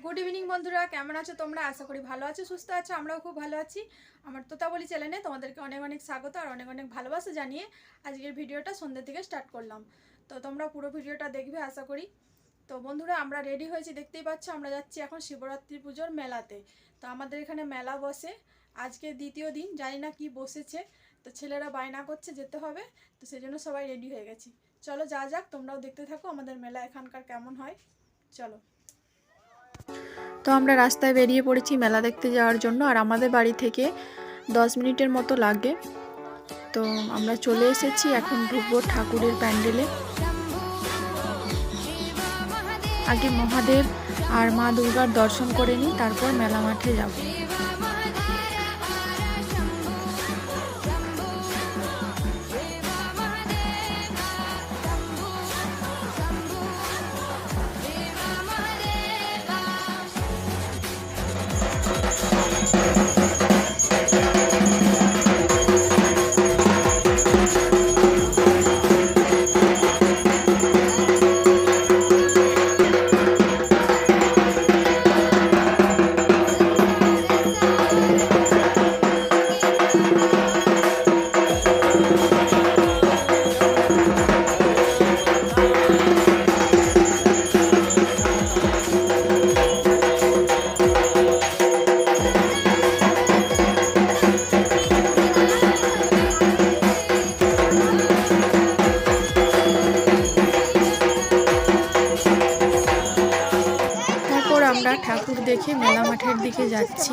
Good evening বন্ধুরা, কেমন আছো তোমরা? আশা করি ভালো আছো, সুস্থ আছো। আমরাও খুব ভালো আছি। আমার তোতাবলি চ্যানেলে তোমাদেরকে অনেক অনেক স্বাগত আর অনেক অনেক ভালোবাসা জানিয়ে আজকের ভিডিওটা সন্ধ্যে থেকে স্টার্ট করলাম। তো তোমরা পুরো ভিডিওটা দেখবে আশা করি। তো বন্ধুরা, আমরা রেডি হয়েছি, দেখতেই পাচ্ছ। আমরা যাচ্ছি এখন শিবরাত্রি পুজোর মেলাতে। তো আমাদের এখানে মেলা বসে, আজকে দ্বিতীয় দিন, জানি না কি বসেছে। তো ছেলেরা বায়না করছে যেতে হবে, তো সেই জন্য সবাই রেডি হয়ে গেছি। চলো যা যাক, তোমরাও দেখতে থাকো আমাদের মেলা এখানকার কেমন হয়। চলো। তো আমরা রাস্তায় বেরিয়ে পড়েছি মেলা দেখতে যাওয়ার জন্য, আর আমাদের বাড়ি থেকে 10 মিনিটের মতো লাগে। তো আমরা চলে এসেছি, এখন ঢুকবো ঠাকুরের প্যান্ডেলে। আগে মহাদেব আর মা দুর্গার দর্শন করে নিই, তারপর মেলা মাঠে যাব। আমরা ঠাকুর দেখে মেলা মাঠের দিকে যাচ্ছি।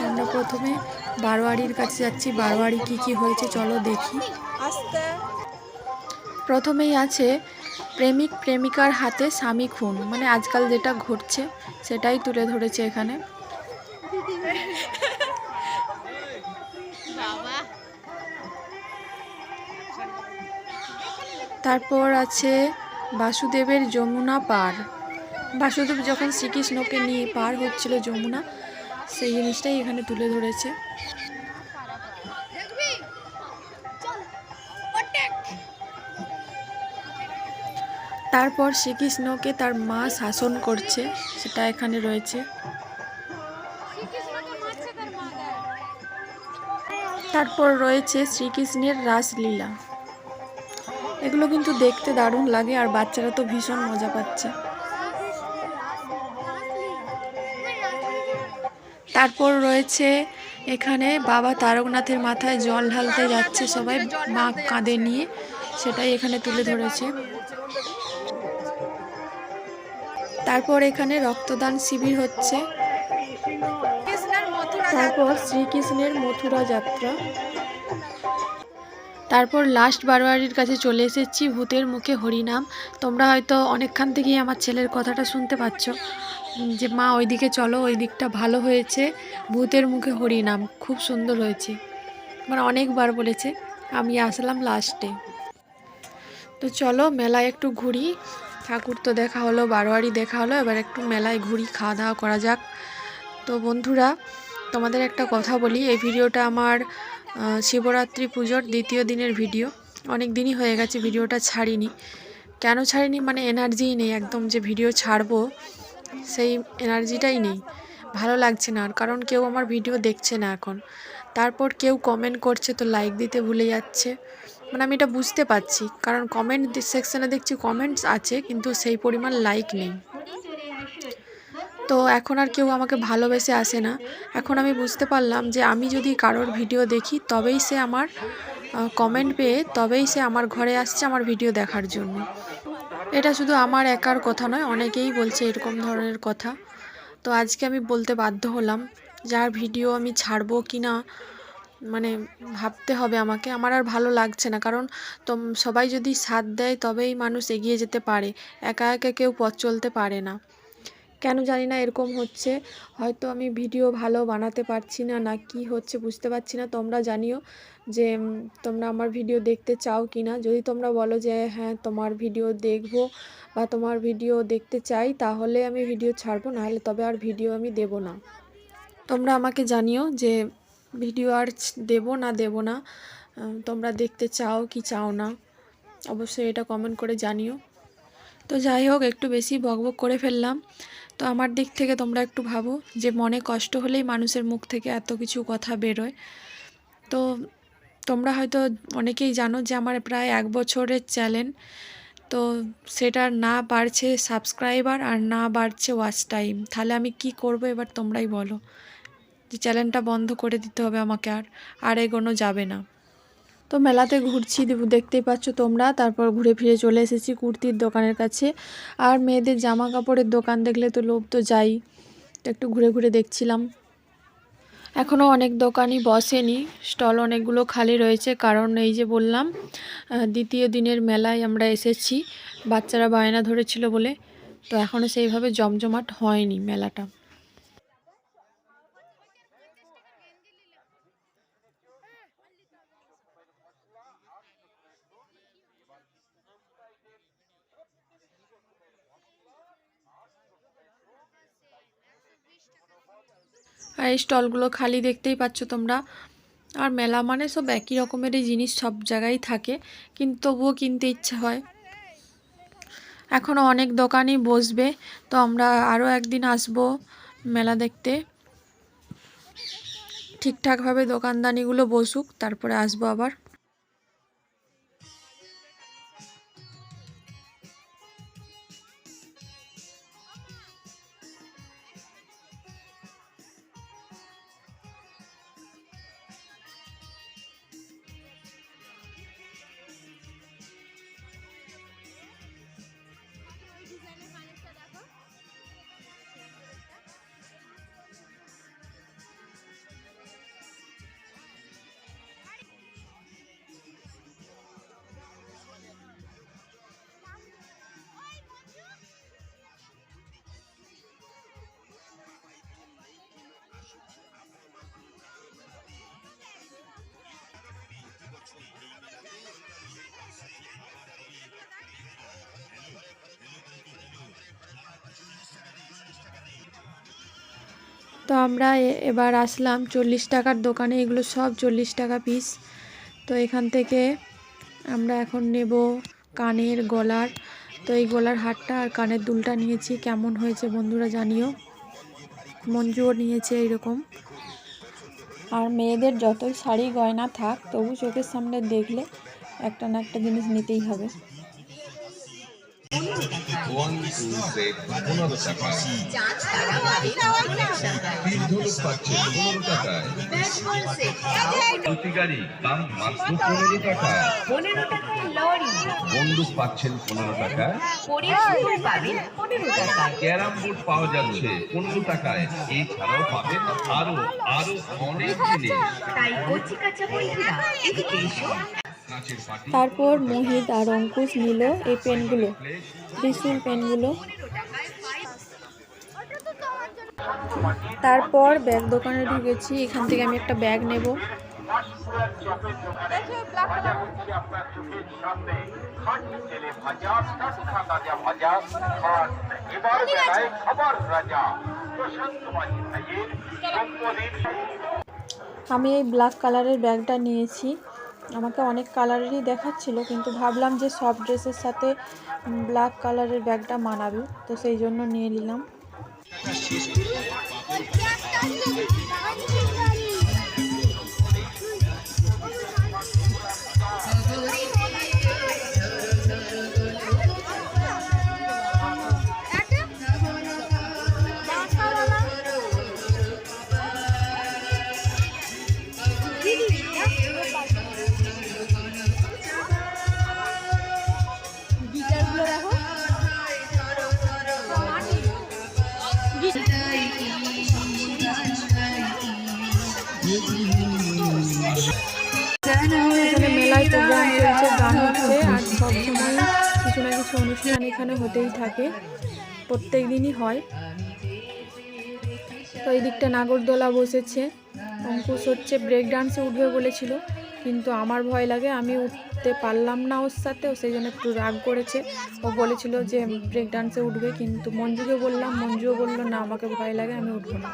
আমরা প্রথমে বারোয়ারির কাছে যাচ্ছি, বারোয়ারি কি হয়েছে চলো দেখি। প্রথমেই আছে প্রেমিক প্রেমিকার হাতে স্বামী খুন, মানে আজকাল যেটা ঘটছে সেটাই তুলে ধরেছে এখানে। তারপর আছে বাসুদেবের যমুনা পার। বাসুদেব যখন শ্রীকৃষ্ণকে নিয়ে পার হচ্ছিল যমুনা, সেই জিনিসটাই এখানে তুলে ধরেছে। তারপর শ্রীকৃষ্ণকে তার মা শাসন করছে, সেটা এখানে রয়েছে। তারপর রয়েছে শ্রীকৃষ্ণের রাসলীলা। এগুলো কিন্তু দেখতে দারুণ লাগে, আর বাচ্চারা তো ভীষণ মজা পাচ্ছে। তারপর রয়েছে এখানে বাবা তারকনাথের মাথায় জল ঢালতে যাচ্ছে সবাই, মা কাঁধে নিয়ে, সেটাই এখানে তুলে ধরেছে। তারপর এখানে রক্তদান শিবির হচ্ছে। তারপর শ্রীকৃষ্ণের মথুরা যাত্রা। তারপর লাস্ট বারোয়ারির কাছে চলে এসেছি, ভূতের মুখে হরিনাম। তোমরা হয়তো অনেকক্ষণ থেকেই আমার ছেলের কথাটা শুনতে পাচ্ছ যে মা ওইদিকে চলো, ওই দিকটা ভালো হয়েছে, ভূতের মুখে হরিনাম খুব সুন্দর হয়েছে, মানে অনেকবার বলেছে। আমি আসলাম লাস্টে। তো চলো মেলায় একটু ঘুরি, ঠাকুর তো দেখা হলো, বারোয়ারি দেখা হলো, এবার একটু মেলায় ঘুরি, খাওয়া দাওয়া করা যাক। তো বন্ধুরা, তোমাদের একটা কথা বলি, এই ভিডিওটা আমার শিবরাত্রি পুজোর দ্বিতীয় দিনের ভিডিও। অনেক দিনই হয়ে গেছে ভিডিওটা ছাড়িনি। কেন ছাড়িনি, মানে এনার্জিই নেই একদম, যে ভিডিও ছাড়বো সেই এনার্জিটাই নেই, ভালো লাগছে না আর, কারণ কেউ আমার ভিডিও দেখছে না এখন। তারপর কেউ কমেন্ট করছে তো লাইক দিতে ভুলে যাচ্ছে, মানে আমি এটা বুঝতে পারছি, কারণ কমেন্ট সেকশানে দেখছি কমেন্টস আছে কিন্তু সেই পরিমাণ লাইক নেই। তো এখন আর কেউ আমাকে ভালোবেসে আসে না। এখন আমি বুঝতে পারলাম যে আমি যদি কারোর ভিডিও দেখি তবেই সে আমার কমেন্ট পেয়ে তবেই সে আমার ঘরে আসছে আমার ভিডিও দেখার জন্য। এটা শুধু আমার একার কথা নয়, অনেকেই বলছে এরকম ধরনের কথা। তো আজকে আমি বলতে বাধ্য হলাম, যার ভিডিও আমি ছাড়বো কি না, মানে ভাবতে হবে আমাকে। আমার আর ভালো লাগছে না, কারণ সবাই যদি সাথ দেয় তবেই মানুষ এগিয়ে যেতে পারে, একা একা কেউ পথ চলতে পারে না। কেন জানি না এরকম হচ্ছে, হয়তো আমি ভিডিও ভালো বানাতে পারছি না, না কি হচ্ছে বুঝতে পারছি না। তোমরা জানিও যে তোমরা আমার ভিডিও দেখতে চাও কি না। যদি তোমরা বলো যে হ্যাঁ তোমার ভিডিও দেখব বা তোমার ভিডিও দেখতে চাই, তাহলে আমি ভিডিও ছাড়বো, নাহলে তবে আর ভিডিও আমি দেব না। তোমরা আমাকে জানিও যে ভিডিও আর দেব না, তোমরা দেখতে চাও কি চাও না, অবশ্যই এটা কমেন্ট করে জানিও। তো যাই হোক, একটু বেশি বকবক করে ফেললাম। তো আমার দিক থেকে তোমরা একটু ভাবো যে মনে কষ্ট হলেই মানুষের মুখ থেকে এত কিছু কথা বেরোয়। তো তোমরা হয়তো অনেকেই জানো যে আমার প্রায় 1 বছরের চ্যানেল, তো সেটা না বাড়ছে সাবস্ক্রাইবার আর না বাড়ছে ওয়াচ টাইম। তাহলে আমি কি করব এবার তোমরাই বলো। যে চ্যানেলটা বন্ধ করে দিতে হবে আমাকে, আর এগোনো যাবে না। তো মেলাতে ঘুরছি, দেখতেই পাচ্ছ তোমরা। তারপর ঘুরে ফিরে চলে এসেছি কুর্তির দোকানের কাছে। আর মেয়েদের জামা কাপড়ের দোকান দেখলে তো লোভ তো যাই। তো একটু ঘুরে ঘুরে দেখছিলাম। এখনও অনেক দোকানই বসেনি, স্টল অনেকগুলো খালি রয়েছে। কারণ এই যে বললাম, দ্বিতীয় দিনের মেলায় আমরা এসেছি, বাচ্চারা বায়না ধরেছিল বলে। তো এখনও সেইভাবে জমজমাট হয়নি মেলাটা। আর এই স্টলগুলো খালি দেখতেই পাচ্ছ তোমরা। আর মেলা মানে সব একই রকমেরই জিনিস সব জায়গায় থাকে, কিন্তু তবুও কিনতে ইচ্ছে হয়। এখনও অনেক দোকানই বসবে, তো আমরা আরও একদিন আসবো মেলা দেখতে। ঠিকঠাকভাবে দোকানদানিগুলো বসুক, তারপরে আসবো আবার। তো আমরা এবার আসলাম 40 টাকার দোকানে। এগুলো সব 40 টাকা পিস। তো এখান থেকে আমরা এখন নেব কানের, গলার। তো এই গলার হারটা আর কানের দুলটা নিয়েছি। কেমন হয়েছে বন্ধুরা জানিও। মঞ্জুও নিয়েছে এইরকম। আর মেয়েদের যতই শাড়ি গয়না থাক, তবু চোখের সামনে দেখলে একটা না একটা জিনিস নিতেই হবে। বন্দুক পাচ্ছেন 15 টাকায়, ক্যারাম বোর্ড পাওয়া যাচ্ছে 15 টাকায়। এছাড়াও পাবেন আরো আরো অনেক জিনিস। তারপর মোহিত আর অঙ্কুশ নিল এই পেনগুলো, ত্রিশূল পেনগুলো। তারপর ব্যাগ দোকানে ঢুকেছি। এখান থেকে আমি একটা ব্যাগ নেব। আমি এই ব্ল্যাক কালারের ব্যাগটা নিয়েছি। আমাকে অনেক কালারেরই দেখাচ্ছিল, কিন্তু ভাবলাম যে সব ড্রেসের সাথে ব্ল্যাক কালারের ব্যাগটা মানাবে, তো সেই জন্য নিয়ে নিলাম। এখানে মেলায় প্রোগ্রাম চলছে, গান হচ্ছে, আর সবসময় কিছু না কিছু অনুষ্ঠান এখানে হতেই থাকে, প্রত্যেক দিনই হয়। তো এই দিকটা নাগরদোলা বসেছে। অঙ্কুশ হচ্ছে ব্রেক ডান্সে উঠবে বলেছিল, কিন্তু আমার ভয় লাগে, আমি উঠতে পারলাম না ওর সাথে। ও সেই জন্য একটু রাগ করেছে। ও বলেছিল যে ব্রেক ডান্সে উঠবে, কিন্তু মঞ্জুকে বললাম, মঞ্জুও বললো না আমাকে ভয় লাগে, আমি উঠবো না।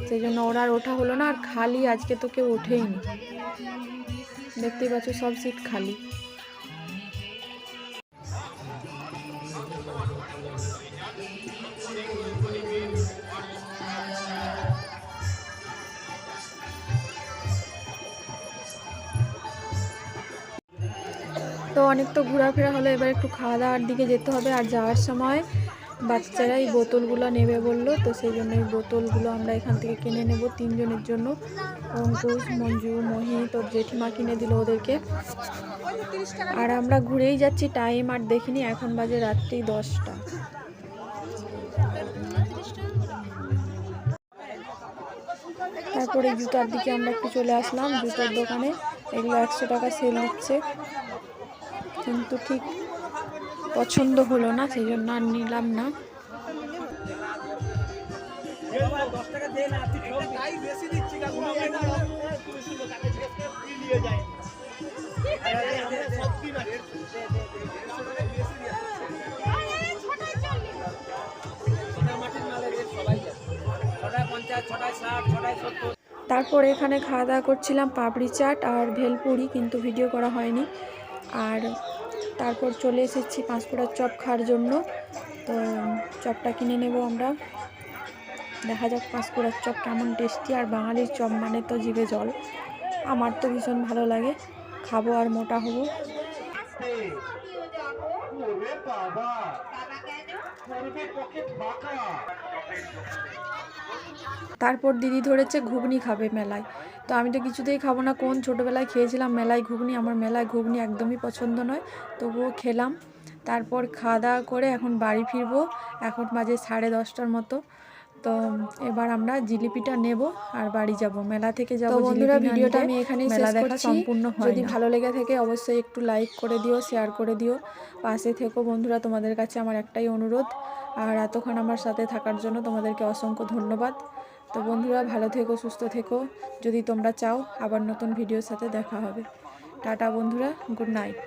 সেই জন্য ওর আর ওঠা হলো না। আর খালি আজকে তো কেউ ওঠেইনি, দেখতেই পাচ্ছ সব সিট খালি। অনেক তো ঘোরাফেরা হলো, এবার একটু খাওয়া দাওয়ার দিকে যেতে হবে। আর যাওয়ার সময় বাচ্চারা এই বোতলগুলো নেবে বললো, তো সেই জন্য এই বোতলগুলো আমরা এখান থেকে কিনে নেব 3 জনের জন্য। অঙ্কুশ, মঞ্জু, মহি, তোর জেঠিমা কিনে দিল ওদেরকে। আর আমরা ঘুরেই যাচ্ছি, টাইম আর দেখিনি, এখন বাজে রাত্রি 10টা। তারপরে জুতার দিকে আমরা একটু চলে আসলাম, জুতোর দোকানে। এগুলো 100 টাকা সেল দিচ্ছে, কিন্তু ঠিক পছন্দ হলো না, সেই জন্য আর নিলাম না। তারপর এখানে খাওয়া দাওয়া করছিলাম পাপড়ি চাট আর ভেলপুরি, কিন্তু ভিডিও করা হয়নি। আর তারপর চলে এসেছি পাঁশকুড়ার চপ খাওয়ার জন্য। তো চপটা কিনে নেব আমরা, দেখা যাক পাঁশকুড়ার চপ কেমন টেস্টি। আর বাঙালির চপ মানে তো জিভে জল, আমার তো ভীষণ ভালো লাগে, খাবো আর মোটা হবো। তারপর দিদি ধরেছে ঘুগনি খাবে মেলায়, তো আমি তো কিছুতেই খাবো না। কোন ছোটোবেলায় খেয়েছিলাম মেলায় ঘুগনি, আমার মেলায় ঘুগনি একদমই পছন্দ নয়, তবুও খেলাম। তারপর খাওয়া দাওয়া করে এখন বাড়ি ফিরবো, এখন বাজে 10:30টার মতো। তো এবার আমরা জিলিপিটা নেব আর বাড়ি যাব, মেলা থেকে যাব। তো বন্ধুরা, ভিডিওটা আমি এখানেই শেষ করছি। সম্পূর্ণ যদি ভালো লেগে থাকে অবশ্যই একটু লাইক করে দিও, শেয়ার করে দিও, পাশে থেকো বন্ধুরা। তোমাদের কাছে আমার একটাই অনুরোধ, আর এতক্ষণ আমার সাথে থাকার জন্য তোমাদেরকে অসংখ্য ধন্যবাদ। তো বন্ধুরা, ভালো থেকো, সুস্থ থেকো। যদি তোমরা চাও আবার নতুন ভিডিওর সাথে দেখা হবে। টাটা বন্ধুরা, গুড নাইট।